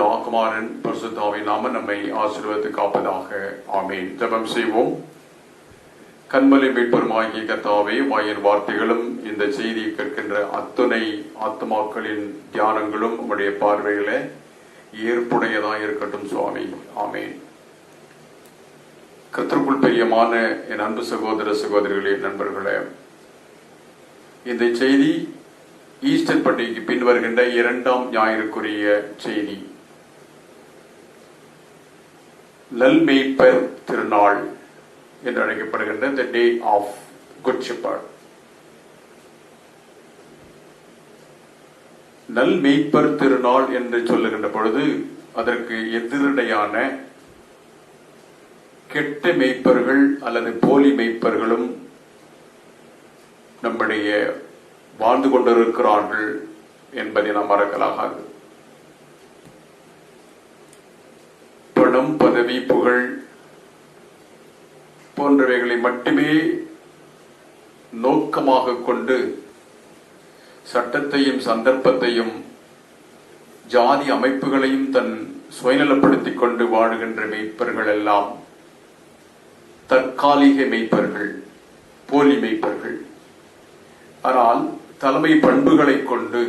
பிதா குமாரன் பரிசுத்தாவின் நாமம் நம்மை ஆசீர்வதித்து காப்பதாக. ஆமீன். ஜெபம் செய்வோம். கண்மலை மீட்பருமாகிய கர்த்தாவே, வாயின் வார்த்தைகளும் இந்த செய்தி கேட்கின்ற அத்துணை ஆத்மாக்களின் தியானங்களும் உடைய பார்வையில ஏற்புடையதாக இருக்கட்டும் சுவாமி. ஆமீன். கர்த்தருக்குள் பிரியமான என் அன்பு சகோதர சகோதரிகளே, நண்பர்களே, இந்த செய்தி ஈஸ்டர் பண்டிகைக்கு பின் வருகின்ற 2ஆம் ஞாயிறுக்குரிய செய்தி. நல்மேய்ப்பர் திருநாள் என்று அழைக்கப்படுகின்ற the day of good shepherd. நல்மேய்ப்பர் திருநாள் என்று சொல்லுகின்ற பொழுது அதற்கு எதிரடையான கெட்ட மேய்ப்பர்கள் அல்லது போலி மேய்ப்பர்களும் நம்முடைய வாழ்ந்து கொண்டிருக்கிறார்கள் என்பதை நாம் மறக்கலாகாது. பணம், பதவி, புகழ் போன்றவைகளை மட்டுமே நோக்கமாக கொண்டு சட்டத்தையும் சந்தர்ப்பத்தையும் ஜாதி அமைப்புகளையும் தன் சுயநலப்படுத்திக் கொண்டு வாழுகின்ற மேய்ப்பர்கள் எல்லாம் தற்காலிக மேய்ப்பர்கள், போலி மேய்ப்பர்கள். ஆனால் தலைமை பண்புகளை கொண்டு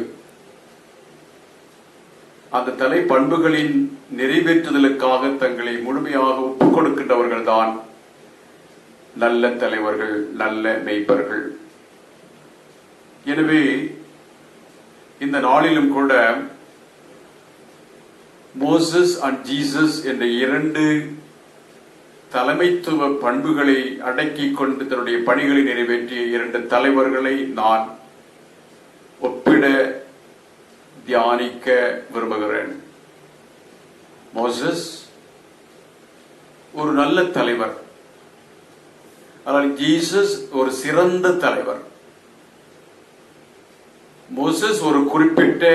அந்த தலை பண்புகளின் நிறைவேற்றுதலுக்காக தங்களை முழுமையாக ஒப்புக் கொடுக்கின்றவர்கள் தான் நல்ல தலைவர்கள், நல்ல மேய்ப்பர்கள். எனவே இந்த நாளிலும் கூட மோசஸ் அண்ட் ஜீசஸ் என்ற 2 தலைமைத்துவ பண்புகளை அடக்கிக் கொண்டு தன்னுடைய பணிகளை நிறைவேற்றிய 2 தலைவர்களை நான் ஒப்பிட தியானிக்க விரும்புகிறேன். மோசஸ் ஒரு நல்ல தலைவர், ஆனால் ஜீசஸ் ஒரு சிறந்த தலைவர். மோசஸ் ஒரு குறிப்பிட்ட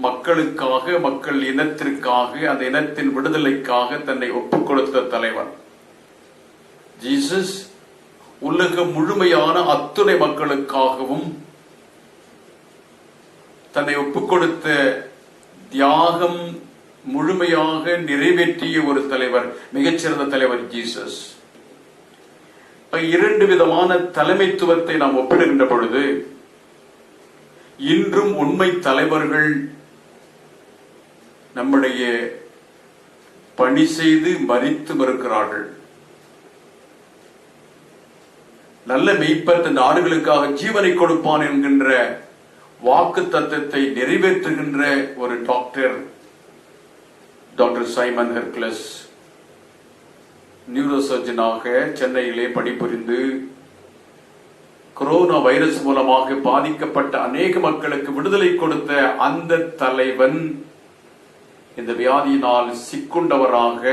மக்களுக்காக, மக்கள் இனத்திற்காக, அந்த இனத்தின் விடுதலைக்காக தன்னை ஒப்புக் கொடுத்த தலைவர். ஜீசஸ் உலக முழுமையான அத்துணை மக்களுக்காகவும் தன்னை ஒப்புக் கொடுத்த தியாகம் முழுமையாக நிறைவேற்றிய ஒரு தலைவர், மிகச்சிறந்த தலைவர் ஜீசஸ். 2 விதமான தலைமைத்துவத்தை நாம் ஒப்பிடுகின்ற பொழுது இன்றும் உண்மை தலைவர்கள் நம்முடைய பணி செய்து மரித்து வருகிறார்கள். நல்ல மெய்ப்பர் தன் நாடுகளுக்காக ஜீவனை கொடுப்பான் என்கின்ற வாக்கு தத்தத்தை நிறைவேற்றுகின்ற ஒரு டாக்டர் சைமன் ஹெர்குலஸ் நியூரோசர்ஜனாக சென்னையிலே பணிபுரிந்து கொரோனா வைரஸ் மூலமாக பாதிக்கப்பட்ட அநேக மக்களுக்கு விடுதலை கொடுத்த அந்த தலைவன் இந்த வியாதியினால் சிக்குண்டவராக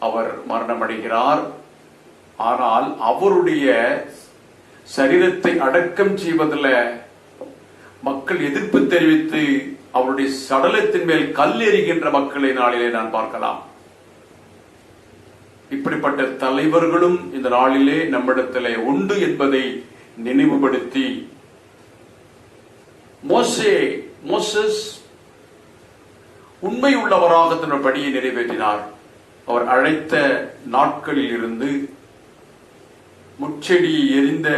அவர் மரணமடைகிறார். ஆனால் அவருடைய சரீரத்தை அடக்கம் செய்வதில் மக்கள் எதிர்ப்பு தெரிவித்து அவருடைய சடலத்தின் மேல் கல் எறிகின்ற மக்களை நாளிலே நான் பார்க்கலாம். இப்படிப்பட்ட தலைவர்களும் இந்த நாளிலே நம்மிடத்திலே உண்டு என்பதை நினைவுபடுத்தி, மோசஸ் உண்மை உள்ளவராக தன்னுடைய பணியை நிறைவேற்றினார். அவர் அழைத்த நாட்களில் இருந்து முச்செடி எரிந்த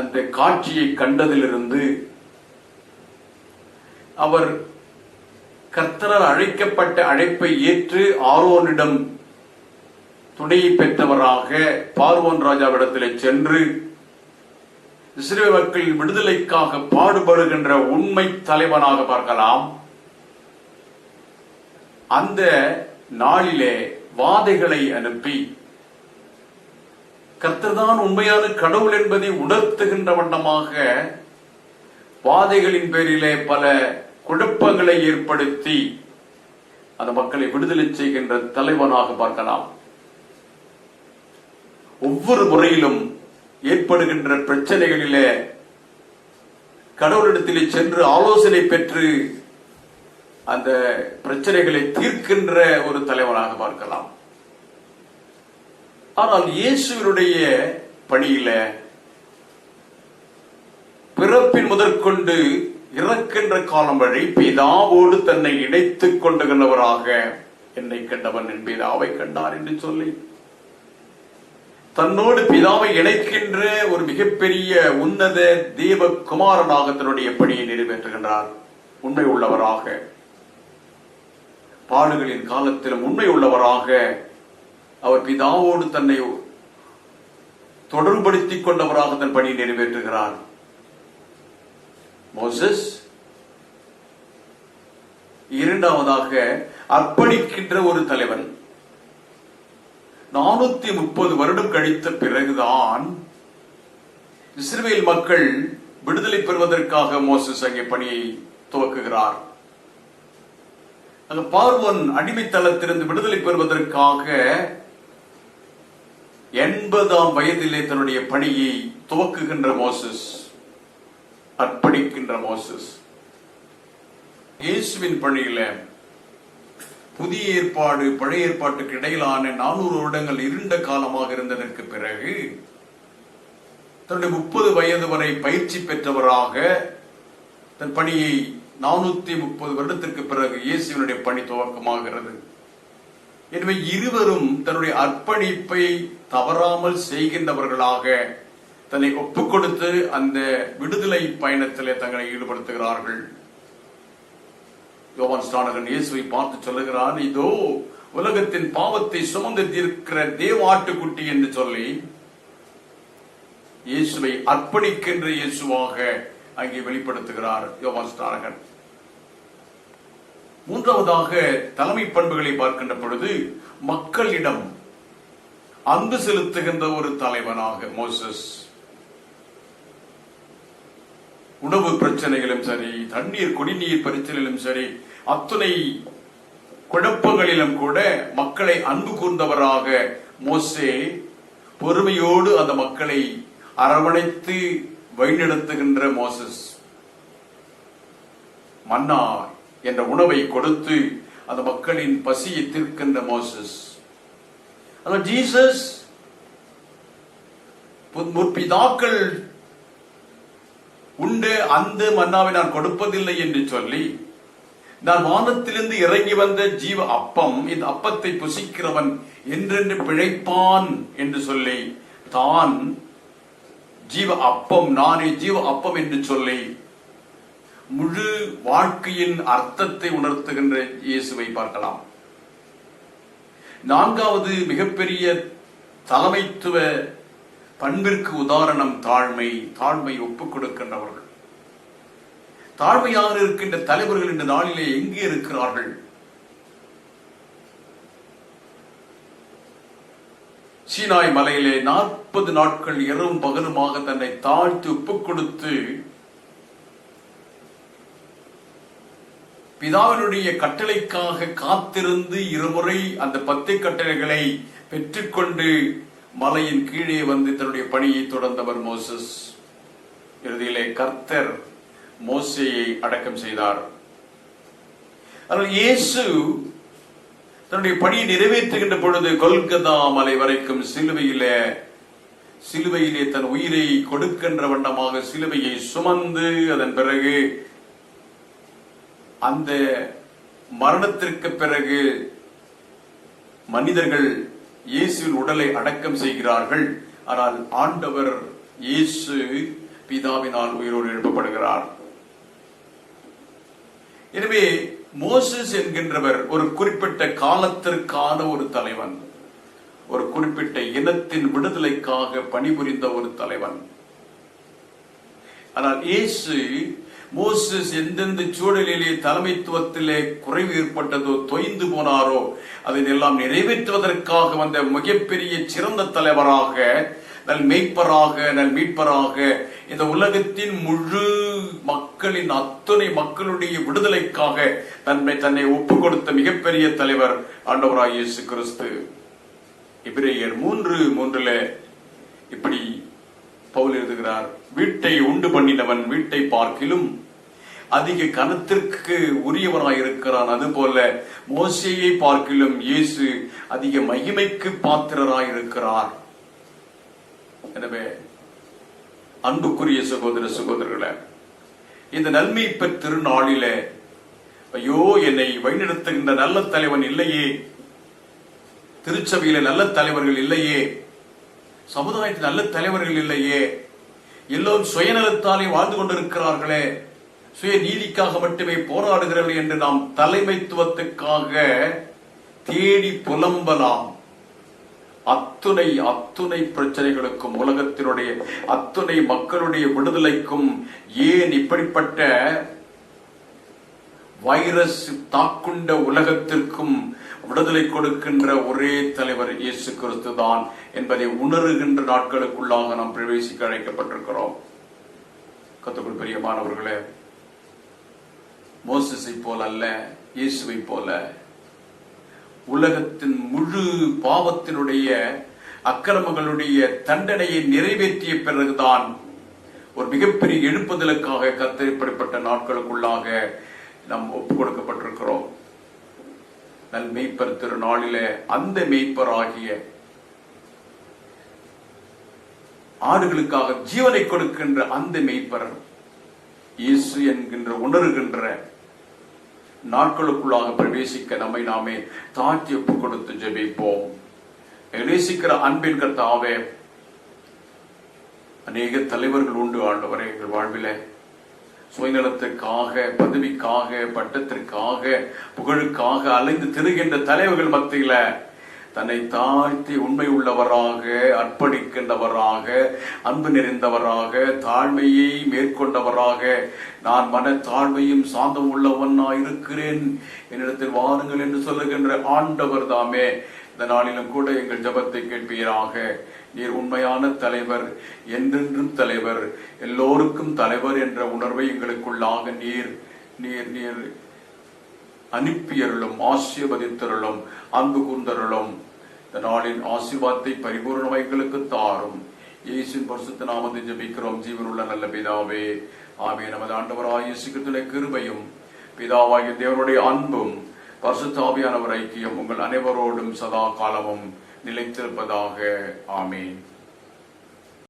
அந்த காட்சியை கண்டதிலிருந்து அவர் கர்த்தரால் அழைக்கப்பட்ட அழைப்பை ஏற்று ஆரோனிடம் துணையை பெற்றவராக பார்வோன் ராஜாவிடத்திலே சென்று இஸ்ரவேல் மக்களின் விடுதலைக்காக பாடுபடுகின்ற உண்மை தலைவனாக பார்க்கலாம். அந்த நாளிலே வாதைகளை அனுப்பி கர்த்தர்தான் உண்மையான கடவுள் என்பதை உணர்த்துகின்ற வண்ணமாக வாதைகளின் பேரிலே பல குழப்பங்களை ஏற்படுத்தி அந்த மக்களை விடுதலை செய்கின்ற தலைவனாக பார்க்கலாம். ஒவ்வொரு முறையிலும் ஏற்படுகின்ற பிரச்சனைகளிலே கடவுளிடத்திலே சென்று ஆலோசனை பெற்று அந்த பிரச்சனைகளை தீர்க்கின்ற ஒரு தலைவனாக பார்க்கலாம். ஆனால் இயேசுவினுடைய பணியில பிறப்பின் முதற்கொண்டு இறக்கின்ற காலம் வரை பிதாவோடு தன்னை இணைத்துக் கொண்டுகிறவராக என்னை கண்டவன் என் பிதாவை கண்டார் என்று சொல்லி தன்னோடு பிதாவை இணைக்கின்ற ஒரு மிகப்பெரிய உன்னத தேவ குமாரனாக தன்னுடைய பணியை நிறைவேற்றுகின்றார். உண்மை உள்ளவராக, பாடுகளின் காலத்திலும் உண்மை உள்ளவராக அவர் பிதாவோடு தன்னை தொடர்படுத்திக் கொண்டவராக தன் பணியை நிறைவேற்றுகிறார். மோசஸ் இரண்டாவதாக அர்ப்பணிக்கின்ற ஒரு தலைவன். 430 வருடம் கழித்த பிறகுதான் இஸ்ரவேல் மக்கள் விடுதலை பெறுவதற்காக மோசஸ் அங்கே பணியை துவக்குகிறார். அந்த பார்வோன் அடிமைத்தளத்திலிருந்து விடுதலை பெறுவதற்காக 80ஆம் வயதிலே தன்னுடைய பணியை துவக்குகின்ற மோசஸ், அர்ப்பணிக்கின்ற மோசஸ். இயேசுவின் பணியில புதிய ஏற்பாடு பழைய ஏற்பாட்டுக்கு இடையிலான 400 வருடங்கள் இருண்ட காலமாக இருந்ததற்கு பிறகு தன்னுடைய 30 வயது வரை பயிற்சி பெற்றவராக தன் பணியை 430 வருடத்திற்கு பிறகு இயேசுவினுடைய பணி துவக்கமாகிறது. எனவே இருவரும் தன்னுடைய அர்ப்பணிப்பை தவறாமல் செய்கின்றவர்களாக தன்னை ஒப்புக் கொடுத்து அந்த விடுதலை பயணத்திலே தங்களை ஈடுபடுத்துகிறார்கள். யோவான் ஸ்நானகன் இயேசுவை பார்த்து சொல்லுகிறான், இதோ உலகத்தின் பாவத்தை சுமந்து தீர்க்கிற தேவாட்டுக்குட்டி என்று சொல்லி இயேசுவை அர்ப்பணிக்கின்ற இயேசுவாக அங்கே வெளிப்படுத்துகிறார் யோவான் ஸ்நானகன். மூன்றாவதாக தலைமை பண்புகளை பார்க்கின்ற பொழுது மக்களிடம் அன்பு செலுத்துகின்ற ஒரு தலைவனாக மோசஸ். உணவு பிரச்சனைகளும் சரி, தண்ணீர் குடிநீர் பிரச்சனையிலும் சரி, அத்தனை குழப்பங்களிலும் கூட மக்களை அன்பு கூர்ந்தவராக மோசே பொறுமையோடு அந்த மக்களை அரவணைத்து வழிநடத்துகின்ற மோசஸ். மன்னா என்ற உணவை கொடுத்து அந்த மக்களின் பசியை தீர்க்கின்ற மோசஸ். ஜீசஸ் முற்பிதாக்கள் உண்டு அந்த மன்னாவை நான் கொடுப்பதில்லை என்று சொல்லி, நான் வானத்திலிருந்து இறங்கி வந்த ஜீவ அப்பம், இந்த அப்பத்தை புசிக்கிறவன் என்றென்று பிழைப்பான் என்று சொல்லி தான் ஜீவ அப்பம், நானே ஜீவ அப்பம் என்று சொல்லி முழு வாழ்க்கையின் அர்த்தத்தை உணர்த்துகின்ற இயேசுவை பார்க்கலாம். நான்காவது மிகப்பெரிய தலைமைத்துவ பண்பிற்கு உதாரணம் தாழ்மை. தாழ்மை ஒப்புக் கொடுக்கின்றவர்கள். தாழ்மையாக இருக்கின்ற தலைவர்கள் இந்த நாளிலே எங்கே இருக்கிறார்கள்? சீனாய் மலையிலே 40 நாட்கள் இரவும் பகலுமாக தன்னை தாழ்த்தி ஒப்புக் கொடுத்து பிதாவினுடைய கட்டளைக்காக காத்திருந்து இருமுறை அந்த 10 கட்டளைகளை பெற்றுக்கொண்டு மலையின் கீழே வந்து தன்னுடைய பணியை தொடர்ந்தவர் மோசஸ். இறுதியிலே கர்த்தர் மோசேயை அடக்கம் செய்தார். ஆனால் இயேசு தன்னுடைய பணியை நிறைவேற்றுகின்ற பொழுது கொல்கத்தா மலை வரைக்கும் சிலுவையிலே தன் உயிரை கொடுக்கின்ற வண்ணமாக சிலுவையை சுமந்து அதன் பிறகு அந்த மரணத்திற்கு பிறகு மனிதர்கள் இயேசுவின் உடலை அடக்கம் செய்கிறார்கள். ஆனால் ஆண்டவர் இயேசு பிதாவினால் உயிரோடு எழுப்பப்படுகிறார். எனவே மோசஸ் என்கின்றவர் ஒரு குறிப்பிட்ட காலத்திற்கான ஒரு தலைவன், ஒரு குறிப்பிட்ட இனத்தின் விடுதலைக்காக பணிபுரிந்த ஒரு தலைவன். ஆனால் இயேசு மோசஸ் எந்தெந்த சூழலிலே தலைமைத்துவத்திலே குறைவு ஏற்பட்டதோ, தொய்ந்து போனாரோ, அதையெல்லாம் நிறைவேற்றுவதற்காக வந்த மிகப்பெரிய சிறந்த தலைவராக, நல் மெய்ப்பராக, நல் மீட்பராக, இந்த உலகத்தின் முழு மக்களின் அத்தனை மக்களுடைய விடுதலைக்காக தன்னை ஒப்புக் கொடுத்த மிகப்பெரிய தலைவர் ஆண்டவராய் இயேசு கிறிஸ்து. எபிரேயர் 3:3 இப்படி பவுல் எழுதுகிறார், வீட்டை உண்டு பண்ணினவன் வீட்டை பார்க்கிலும் அதிக கனத்திற்கு உரியவராயிருக்கிறான். அதுபோல மோசேயை பார்க்கிலும் இயேசு அதிக மகிமைக்கு பாத்திரராயிருக்கிறார். எனவே அன்புக்குரிய சகோதர சகோதரர்களே, இந்த நல்மீட்பர் திருநாளிலே ஐயோ, என்னை வழிநடத்துகின்ற நல்ல தலைவன் இல்லையே, திருச்சபையில நல்ல தலைவர்கள் இல்லையே, சமுதாயத்தில் நல்ல தலைவர்கள் இல்லையே, எல்லோரும் சுயநலத்தாலே வாழ்ந்து கொண்டிருக்கிறார்களே, சுய நீதிக்காக மட்டுமே போராடுகிறவர்கள் என்று நாம் தலைமைத்துவத்துக்காக தேடி புலம்பலாம். அத்துணை பிரச்சனைகளுக்கும், உலகத்தினுடைய அத்துணை மக்களுடைய விடுதலைக்கும், ஏன் இப்படிப்பட்ட வைரஸ் தாக்குண்ட உலகத்திற்கும் விடுதலை கொடுக்கின்ற ஒரே தலைவர் இயேசு கிறிஸ்து தான் என்பதை உணர்கின்ற நாட்களுக்குள்ளாக நாம் பிரவேசிக்க அழைக்கப்பட்டிருக்கிறோம். கர்த்தருக்குள் பிரியமானவர்களே, மோசேசை போல அல்ல, இயேசுவை போல உலகத்தின் முழு பாவத்தினுடைய அக்கிரமங்களுடைய தண்டனையை நிறைவேற்றிய பிறகுதான் ஒரு மிகப்பெரிய எழுப்புதலுக்காக கர்த்தர் இப்படிப்பட்ட நாட்களுக்குள்ளாக நாம் ஒப்புக் கொடுக்கப்பட்டிருக்கிறோம். நல் மெய்ப்பர் திருநாளிலே அந்த மெய்ப்பர் ஆகிய ஆடுகளுக்காக ஜீவனை கொடுக்கின்ற அந்த மெய்ப்பர் இயேசு என்கின்ற உணர்கின்ற நாட்களுக்குள்ளாக பிரவேசிக்க நம்மை நாமே தாழ்த்தி ஒப்புக் கொடுத்து ஜெபிப்போம். நேசிக்கிற அன்பின் கர்த்தாவே, அநேக தலைவர்கள் உண்டு ஆண்டவரே. எங்கள் வாழ்வில சுயநலத்திற்காக, பதவிக்காக, பட்டத்திற்காக, புகழுக்காக அலைந்து திரிகின்ற தலைவர்கள் மத்தியில தன்னை தாழ்த்தி உண்மை உள்ளவராக, அர்ப்பணிக்கின்றவராக, அன்பு நிறைந்தவராக, தாழ்மையை மேற்கொண்டவராக, நான் மன தாழ்மையும் சாந்தம் உள்ளவனாய் இருக்கிறேன், என்னிடத்தில் வாருங்கள் என்று சொல்லுகின்ற ஆண்டவர் தாமே இந்த நாளிலும் கூட எங்கள் ஜெபத்தை கேட்பீராக. நீர் உண்மையான தலைவர், என்றென்றும் தலைவர், எல்லோருக்கும் தலைவர் என்ற உணர்வை எங்களுக்குள்ளாக நீர் நீர் நீர் அனுப்பியருளும், ஆசீர்வதித்தருளும், அன்பு கூர்ந்தருளும். இந்த நாளின் ஆசீர்வாதத்தை பரிபூர்ணமாக எங்களுக்கு தாரும். இயேசுவின் பரிசுத்த நாமத்தை ஜெபிக்கிறோம் ஜீவனுள்ள நல்ல பிதாவே, ஆமென். நமது ஆண்டவராகிய இயேசு கிறிஸ்துவின் கிருபையும், பிதாவாகிய தேவனுடைய அன்பும், பரிசுத்த ஆவியானவர் ஐக்கியம் உங்கள் அனைவரோடும் சதா காலமும் நிலைத்திருப்பதாக. ஆமென்.